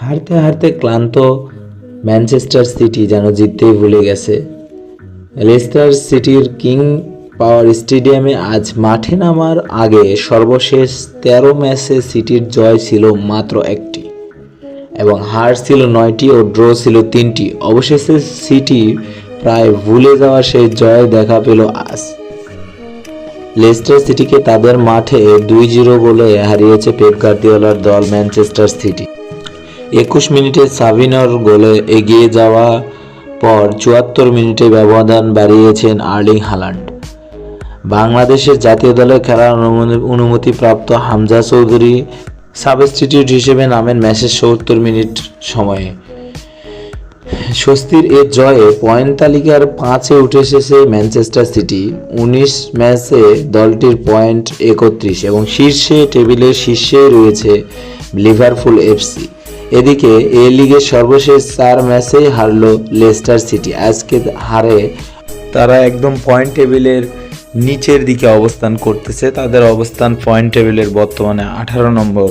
হারতে হারতে ক্লান্ত ম্যানচেস্টার সিটি যেন জিততেই ভুলে গেছে। লেস্টার সিটির কিং পাওয়ার স্টেডিয়ামে আজ মাঠে নামার আগে সর্বশেষ ১৩ ম্যাচে সিটির জয় ছিল মাত্র একটি এবং হার ছিল ৯টি ও ড্র ছিল ৩টি। অবশেষে সিটি প্রায় ভুলে যাওয়া সেই জয় দেখা পেল আজ। লেস্টার সিটিকে তাদের মাঠে ২-০ গোলে হারিয়েছে পেপ গার্দিওলার দল ম্যানচেস্টার সিটি। ২১ মিনিটে সাভিনর গোলে এগিয়ে যাওয়া পর ৭৪ মিনিটে ব্যবধান বাড়িয়েছেন আর্লিং হালান্ড। বাংলাদেশের জাতীয় দলে খেলার অনুমতিপ্রাপ্ত হামজা চৌধুরী সাবস্টিটিউট হিসেবে নামেন ম্যাচের ৭০ মিনিট সময়ে। স্বস্তির এ জয়ে পয়েন্ট তালিকার ৫-এ উঠে এসেছে ম্যানচেস্টার সিটি। ১৯ ম্যাচে দলটির পয়েন্ট ৩১ এবং টেবিলের শীর্ষে রয়েছে লিভারপুল এফসি। এদিকে এ লিগের সর্বশেষ ৪ ম্যাচেই হারল লেস্টার সিটি। আজকে হারে তারা একদম পয়েন্ট টেবিলের নিচের দিকে অবস্থান করতেছে। তাদের অবস্থান পয়েন্ট টেবিলের বর্তমানে ১৮ নম্বর।